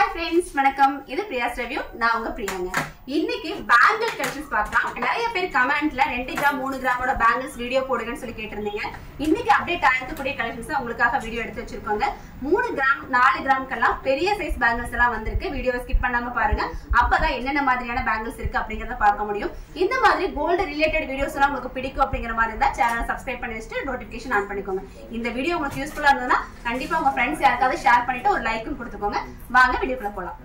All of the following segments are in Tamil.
Hi friends, வணக்கம். இது பிரியாஸ் ரிவ்யூ. நான் உங்க பிரியாங்க. இன்னைக்கு பேங்கிள் கலெக்ஷன்ஸ் பார்க்கலாம். நிறைய பேர் கமெண்ட்ல 2 கிராம் 3 கிராமோட பேங்கிள்ஸ் வீடியோ போடுங்கன்னு சொல்லி கேட்டிருந்தீங்க. இன்னைக்கு அப்டேட் ஆயிருக்கக்கூடிய கலெக்ஷன்ஸ் உங்களுக்காக வீடியோ எடுத்து வச்சிருக்கோங்க. 3 கிராம் 4 கிராம்க்கெல்லாம் பெரிய சைஸ் பேங்கிள்ஸ் எல்லாம் வந்திருக்கு. வீடியோவை ஸ்கிப் பண்ணாம பாருங்க. அப்பதான் என்னென்ன மாதிரியான பேங்கிள்ஸ் இருக்கு அப்படிங்கறத பார்க்க முடியும். இந்த மாதிரி கோல்ட் ரிலேட்டட் வீடியோஸ் எல்லாம் உங்களுக்கு பிடிக்கும் அப்படிங்கிற மாதிரி இருந்தா சேனலை சப்ஸ்கிரைப் பண்ணி வச்சுட்டு நோட்டிபிகேஷன் ஆன் பண்ணிக்கோங்க. இந்த வீடியோ உங்களுக்கு யூஸ்ஃபுல்லா இருந்ததுன்னா கண்டிப்பா உங்க ஃப்ரெண்ட்ஸ் யாருக்காவது ஷேர் பண்ணிட்டு ஒரு லைக்கும் கொடுத்துக்கோங்க. வாங்க வீடியோக்குள்ள போலாம்.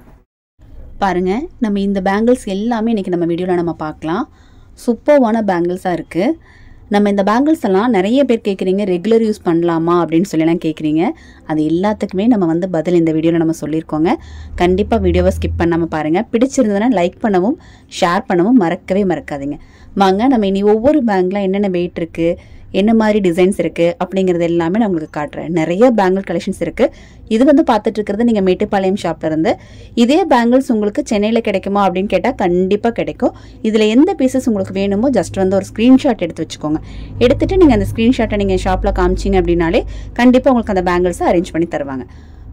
பாருங்க, நம்ம இந்த பேங்கிள்ஸ் எல்லாமே இன்னைக்கு நம்ம வீடியோல நம்ம பார்க்கலாம். சூப்பர்வான பேங்கிள்ஸா இருக்கு. நம்ம இந்த பேங்கிள்ஸ் எல்லாம் நிறைய பேர் கேட்குறீங்க, ரெகுலர் யூஸ் பண்ணலாமா அப்படின்னு சொல்லலாம் கேட்குறீங்க. அது எல்லாத்துக்குமே நம்ம பதில் இந்த வீடியோவில் நம்ம சொல்லியிருக்கோங்க. கண்டிப்பாக வீடியோவை ஸ்கிப் பண்ணாமல் பாருங்கள். பிடிச்சிருந்ததுன்னா லைக் பண்ணவும் ஷேர் பண்ணவும் மறக்கவே மறக்காதீங்க. வாங்க, நம்ம இனி ஒவ்வொரு பேங்கில் என்னென்ன வெயிட் இருக்குது, என்ன மாதிரி டிசைன்ஸ் இருக்குது அப்படிங்கிறது எல்லாமே நான் உங்களுக்கு காட்டுறேன். நிறைய பேங்கிள் கலெக்ஷன்ஸ் இருக்குது. இது பார்த்துட்டு இருக்கிறது நீங்கள் மேட்டுப்பாளையம் ஷாப்ல இருந்து. இதே பேங்கிள்ஸ் உங்களுக்கு சென்னையில் கிடைக்குமா அப்படின்னு கேட்டால் கண்டிப்பாக கிடைக்கும். இதில் எந்த பீசஸ் உங்களுக்கு வேணுமோ ஜஸ்ட் ஒரு ஸ்க்ரீன்ஷாட் எடுத்து வச்சுக்கோங்க. எடுத்துகிட்டு நீங்கள் அந்த ஸ்க்ரீன்ஷாட்டை நீங்கள் ஷாப்பில் காமிச்சிங்க அப்படின்னாலே கண்டிப்பாக உங்களுக்கு அந்த பேங்கிள்ஸை அரேஞ்ச் பண்ணி தருவாங்க.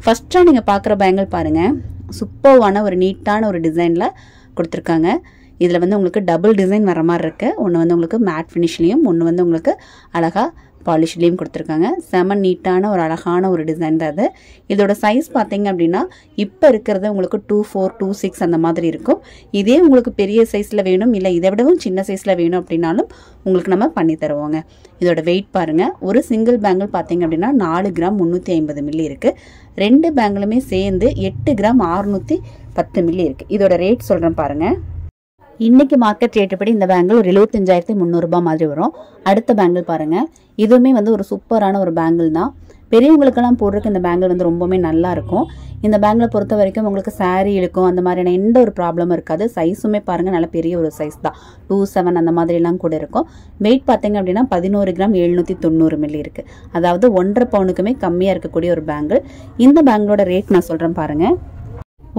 ஃபஸ்ட்டாக நீங்கள் பார்க்குற பேங்கிள் பாருங்கள். சூப்பர்வான ஒரு நீட்டான ஒரு டிசைனில் கொடுத்துருக்காங்க. இதில் உங்களுக்கு டபுள் டிசைன் வர மாதிரி இருக்குது. ஒன்று உங்களுக்கு மேட் ஃபினிஷ்லேயும், ஒன்று உங்களுக்கு அழகாக பாலிஷ்லேயும் கொடுத்துருக்காங்க. செம நீட்டான ஒரு அழகான ஒரு டிசைன் தான் அது. இதோட சைஸ் பார்த்தீங்க அப்படின்னா இப்போ இருக்கிறது உங்களுக்கு 2-4, 2-6 அந்த மாதிரி இருக்கும். இதே உங்களுக்கு பெரிய சைஸில் வேணும், இல்லை இதை விடவும் சின்ன சைஸில் வேணும் அப்படின்னாலும் உங்களுக்கு நம்ம பண்ணி தருவோங்க. இதோட வெயிட் பாருங்கள். ஒரு சிங்கிள் பேங்கிள் பார்த்தீங்க அப்படின்னா 4 கிராம் 350 மில்லி இருக்குது. 2 பேங்கிளுமே சேர்ந்து 8 கிராம் 610 மில்லி இருக்குது. இதோட ரேட் சொல்கிறேன் பாருங்கள். இன்னைக்கு மார்க்கெட் ரேட்டு படி இந்த பேங்கிள் ஒரு 75,300 மாதிரி வரும். அடுத்த பேங்கிள் பாருங்க. இதுவுமே ஒரு சூப்பரான ஒரு பேங்கிள் தான். பெரியவங்களுக்கெல்லாம் போடுறதுக்கு இந்த பேங்கிள் ரொம்பவுமே நல்லா இருக்கும். இந்த பேங்கிளை பொறுத்த வரைக்கும் உங்களுக்கு சாரீ இழுக்கும், அந்த மாதிரியான எந்த ஒரு ப்ராப்ளமும் இருக்காது. சைஸுமே பாருங்க, நல்ல பெரிய ஒரு சைஸ் தான். 2-7 அந்த மாதிரி எல்லாம் கூட இருக்கும். வெயிட் பார்த்தீங்க அப்படின்னா 11 கிராம் 790 மில்லி இருக்கு. அதாவது 1.5 பவுனுக்குமே கம்மியா இருக்கக்கூடிய ஒரு பேங்கிள். இந்த பேங்கிளோட ரேட் நான் சொல்றேன் பாருங்க.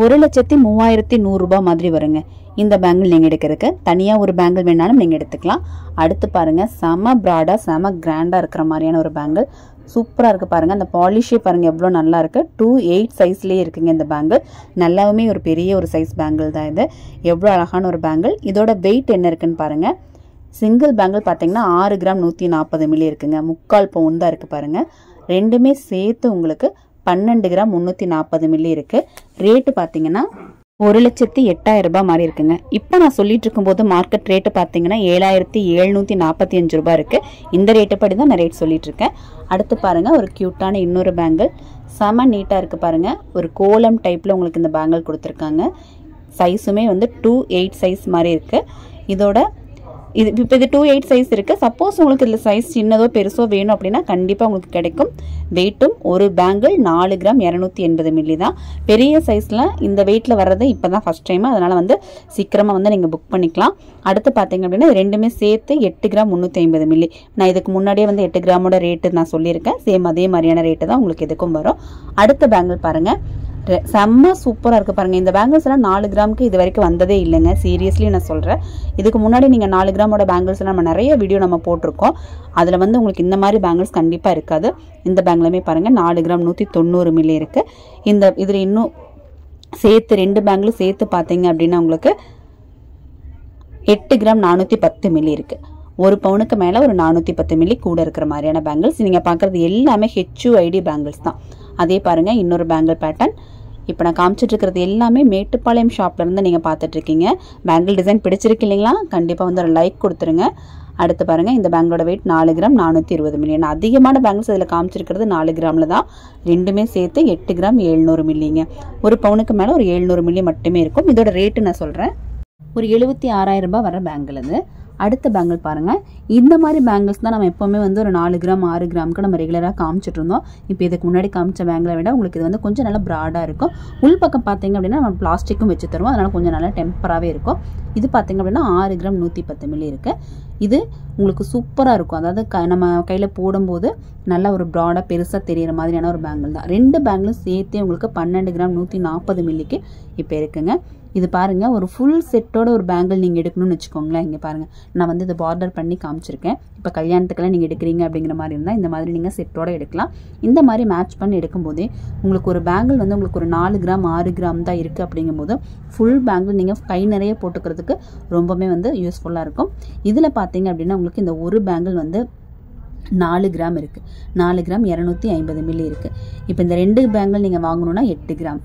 1,03,100 மாதிரி வருங்க. இந்த பேங்கிள் நீங்கள் எடுக்கிறதுக்கு தனியாக ஒரு பேங்கிள் வேணாலும் நீங்கள் எடுத்துக்கலாம். அடுத்து பாருங்கள், செம ப்ராடாக செம கிராண்டாக இருக்கிற மாதிரியான ஒரு பேங்கிள். சூப்பராக இருக்குது பாருங்கள். அந்த பாலிஷே பாருங்கள் எவ்வளோ நல்லா இருக்குது. 2-8 சைஸ்லேயே இருக்குங்க இந்த பேங்கிள். நல்லாவுமே ஒரு பெரிய ஒரு சைஸ் பேங்கிள் தான் இது. எவ்வளோ அழகான ஒரு பேங்கிள். இதோட வெயிட் என்ன இருக்குன்னு பாருங்கள். சிங்கிள் பேங்கிள் பார்த்தீங்கன்னா 6 கிராம் 140 மில்லி இருக்குங்க. 3/4 பவுன் தான் இருக்குது பாருங்கள். ரெண்டுமே சேர்த்து உங்களுக்கு 12 கிராம் 340 மில்லி இருக்குது. ரேட்டு பார்த்தீங்கன்னா 1,08,000 மாதிரி இருக்குங்க. இப்போ நான் சொல்லிட்டு இருக்கும்போது மார்க்கெட் ரேட்டு பார்த்தீங்கன்னா 7,745 ரூபாய் இருக்கு. இந்த ரேட்டு படி தான் நான் ரேட் சொல்லிட்டு இருக்கேன். அடுத்து பாருங்க, ஒரு கியூட்டான இன்னொரு பேங்கிள். செம நீட்டாக இருக்கு பாருங்க. ஒரு கோலம் டைப்ல உங்களுக்கு இந்த பேங்கிள் கொடுத்துருக்காங்க. சைஸுமே 2-8 சைஸ் மாதிரி இருக்கு. இதோட இப்போ இது 2-8 சைஸ் இருக்குது. சப்போஸ் உங்களுக்கு இதில் சைஸ் சின்னதோ பெருசோ வேணும் அப்படின்னா கண்டிப்பாக உங்களுக்கு கிடைக்கும். வெயிட்டும் ஒரு பேங்கிள் 4 கிராம் 280 மில்லி தான். பெரிய சைஸில் இந்த வெயிட்டில் வர்றது இப்போ தான் ஃபஸ்ட் டைம். அதனால் சீக்கிரமாக நீங்கள் புக் பண்ணிக்கலாம். அடுத்து பார்த்தீங்க அப்படின்னா ரெண்டுமே சேர்த்து 8 கிராம் 350 மில்லி. நான் இதுக்கு முன்னாடியே 8 கிராமோட ரேட்டு நான் சொல்லியிருக்கேன். சேம் அதே மாதிரியான ரேட்டு தான் உங்களுக்கு எதுக்கும் வரும். அடுத்த பேங்கிள் பாருங்கள். செம்ம சூப்பராக இருக்குது பாருங்கள். இந்த பேங்கிள்ஸ் எல்லாம் 4 கிராமுக்கு இது வரைக்கும் வந்ததே இல்லைங்க. சீரியஸ்லி நான் சொல்கிறேன். இதுக்கு முன்னாடி நீங்கள் 4 கிராமோட பேங்கிள்ஸ் எல்லாம் நம்ம நிறைய வீடியோ நம்ம போட்டிருக்கோம். அதில் உங்களுக்கு இந்த மாதிரி பேங்கிள்ஸ் கண்டிப்பாக இருக்காது. இந்த பேங்கிலுமே பாருங்கள் 4 கிராம் 190 மில்லி இருக்குது. இதில் இன்னும் சேர்த்து 2 பேங்கிளும் சேர்த்து பார்த்தீங்க அப்படின்னா உங்களுக்கு 8 கிராம் 410 மில்லி இருக்குது. 1 பவுனுக்கு மேலே ஒரு 410 மில்லி கூட இருக்கிற மாதிரியான பேங்கிள்ஸ். நீங்கள் பார்க்குறது எல்லாமே HUID பேங்கிள்ஸ் தான். அதே பாருங்கள், இன்னொரு பேங்கிள் பேட்டர்ன். இப்போ நான் காமிச்சிட்டு இருக்கிறது எல்லாமே மேட்டுப்பாளையம் ஷாப்ல இருந்து நீங்கள் பார்த்துட்டு இருக்கீங்க. பேங்கிள் டிசைன் பிடிச்சிருக்கு இல்லைங்களா? கண்டிப்பாக ஒரு லைக் கொடுத்துருங்க. அடுத்து பாருங்கள், இந்த பேங்கிளோட வெயிட் 4 கிராம் 420 மில்லி. அதிகமான பேங்கிள்ஸ் இதில் காமிச்சிருக்கிறது 4 கிராமில் தான். ரெண்டுமே சேர்த்து 8 கிராம் 700 மில்லிங்க. 1 பவுனுக்கு மேலே ஒரு 700 மில்லி மட்டுமே இருக்கும். இதோட ரேட்டு நான் சொல்கிறேன். ஒரு 76,000 ரூபாய் வர பேங்கிள் அது. அடுத்த பேங்கிள் பாருங்கள். இந்த மாதிரி பேங்கிள்ஸ் தான் நம்ம எப்போவுமே ஒரு 4 கிராம் 6 கிராமுக்கு நம்ம ரெகுலராக காமிச்சிட்டு இருந்தோம். இப்போ இதுக்கு முன்னாடி காமிச்ச பேங்கிளை விட உங்களுக்கு இது கொஞ்சம் நல்லா ப்ராடாக இருக்கும். உள்பக்கம் பார்த்தீங்க அப்படின்னா நம்ம பிளாஸ்டிக்கும் வச்சு தருவோம். அதனால் கொஞ்சம் நல்லா டெம்பராகவே இருக்கும். இது பார்த்தீங்க அப்படின்னா 6 கிராம் 110 மில்லி இருக்குது. இது உங்களுக்கு சூப்பராக இருக்கும். அதாவது நம்ம கையில் போடும்போது நல்லா ஒரு ப்ராடாக பெருசாக தெரிகிற மாதிரியான ஒரு பேங்கிள் தான். 2 பேங்கிளும் சேர்த்து உங்களுக்கு 12 கிராம் 140 மில்லிக்கு இப்போ இருக்குங்க. இது பாருங்க, ஒரு ஃபுல் செட்டோட ஒரு பேங்கிள் நீங்க எடுக்கணும்னு வச்சுக்கோங்களேன். இங்க பாருங்க, நான் வந்து இதை பார்டர் பண்ணி காமிச்சிருக்கேன். இப்போ கல்யாணத்துக்கெல்லாம் நீங்க எடுக்கிறீங்க அப்படிங்கிற மாதிரி இருந்தால் இந்த மாதிரி நீங்க செட்டோட எடுக்கலாம். இந்த மாதிரி மேட்ச் பண்ணி எடுக்கும்போதே உங்களுக்கு ஒரு பேங்கிள் வந்து உங்களுக்கு ஒரு 4 கிராம் 6 கிராம் தான் இருக்கு. அப்படிங்கும்போது ஃபுல் பேங்கிள் நீங்க கை நிறைய போட்டுக்கிறதுக்கு ரொம்பவே வந்து யூஸ்ஃபுல்லா இருக்கும். இதுல பாத்தீங்க அப்படின்னா உங்களுக்கு இந்த ஒரு பேங்கிள் வந்து 4 கிராம் இருக்கு. 4 கிராம் 250 மில்லி இருக்கு. இப்போ இந்த 2 பேங்கிள் நீங்க வாங்கணும்னா 8 கிராம்,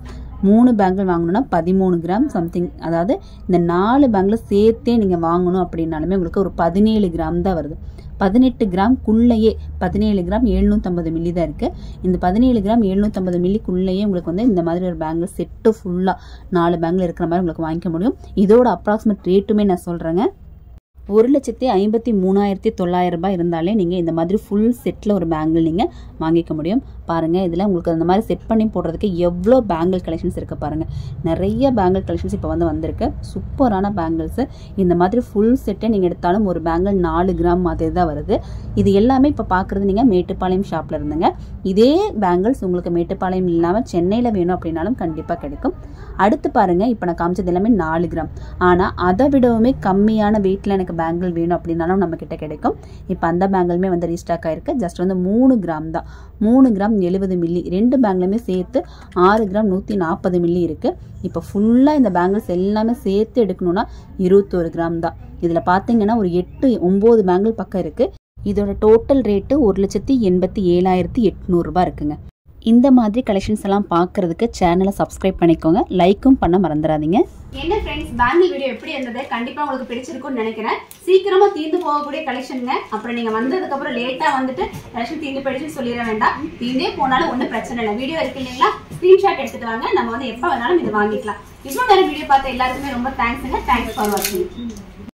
3 பேங்கிள் வாங்கணும்னா 13 கிராம் சம்திங். அதாவது இந்த 4 பேங்கிள் சேர்த்தே நீங்க வாங்கணும் அப்படின்னாலுமே உங்களுக்கு ஒரு 17 கிராம் தான் வருது. 18 கிராம்குள்ளேயே 17 கிராம் 750 மில்லி தான் இருக்கு. இந்த 17 கிராம் 750 மில்லிக்குள்ளேயே உங்களுக்கு வந்து இந்த மாதிரி ஒரு பேங்கிள் செட்டு ஃபுல்லா 4 பேங்கிள் இருக்கிற மாதிரி உங்களுக்கு வாங்கிக்க முடியும். இதோட அப்ராக்சிமேட் ரேட்டுமே நான் சொல்றேங்க. 1,53,900 ரூபாய் இருந்தாலே நீங்க இந்த மாதிரி ஃபுல் செட்ல ஒரு பேங்கிள் நீங்க வாங்கிக்க முடியும். பாருங்க, இதுல உங்களுக்கு அந்த மாதிரி செட் பண்ணி போடுறதுக்கு எவ்வளோ பேங்கிள் கலெக்ஷன்ஸ் இருக்கு பாருங்க. நிறைய பேங்கிள் கலெக்ஷன்ஸ் இப்போ வந்திருக்கு. சூப்பரான பேங்கிள்ஸ். இந்த மாதிரி ஃபுல் செட்டை நீங்க எடுத்தாலும் ஒரு பேங்கிள் 4 கிராம் மாதிரி தான் வருது. இது எல்லாமே இப்போ பாக்குறது நீங்க மேட்டுப்பாளையம் ஷாப்ல இருந்துங்க. இதே பேங்கிள்ஸ் உங்களுக்கு மேட்டுப்பாளையம் இல்லாம சென்னையில வேணும் அப்படின்னாலும் கண்டிப்பா கிடைக்கும். அடுத்து பாருங்க, இப்போ நான் காமிச்சது எல்லாமே 4 கிராம். ஆனா அதை விடவுமே கம்மியான வெயிட்ல எனக்கு பேங்கிள் வேணும் அப்படின்னாலும் நம்ம கிட்ட கிடைக்கும். இப்போ அந்த பேங்கிளுமே வந்து ரீஸ்டாக் ஆயிருக்கு. ஜஸ்ட் வந்து 3 கிராம் தான். 3 கிராம் 70 மில்லி. 2 பேங்கிளுமே சேர்த்து 6 கிராம் 140 மில்லி இருக்கு. இப்போ ஃபுல்லா இந்த பேங்கிள்ஸ் எல்லாமே சேர்த்து எடுக்கணும்னா 21 கிராம் தான். இதுல பாத்தீங்கன்னா ஒரு 8-9 பேங்கிள் பக்கம் இருக்கு. இதோட டோட்டல் ரேட்டு 1,87,800 ரூபாய் இருக்குங்க. இந்த மாதிரி கலெக்ஷன்ஸ் எல்லாம் பார்க்கறதுக்கு சேனலை சப்ஸ்கிரைப் பண்ணிக்கோங்க. லைக்கும் பண்ண மறந்துடாதீங்க. என்ன ஃப்ரெண்ட்ஸ், பேங்கிள் வீடியோ எப்படி இருந்தது? கண்டிப்பா உங்களுக்கு பிடிச்சிருக்கும்னு நினைக்கிறேன். சீக்கிரமா தீர்ந்து போகக்கூடிய கலெக்ஷனுங்க. அப்புறம் நீங்க வந்ததுக்கு அப்புறம் லேட்டா வந்துட்டு கலெக்ஷன் தீர்ந்து போயிடுச்சுன்னு சொல்லிட வேண்டாம். தீர்ந்தே போனாலும் ஒன்றும் பிரச்சனை இல்லை. வீடியோ இருக்கு இல்லைங்களா, ஸ்கிரீன்ஷாட் எடுத்துட்டு வாங்க. நம்ம வந்து எப்போ வேணாலும் இது வாங்கிக்கலாம். இவ்வளோ நேரம் வீடியோ பார்த்த எல்லாருக்குமே ரொம்ப தேங்க்ஸுங்க. தேங்க்ஸ் ஃபார் வாட்சிங்.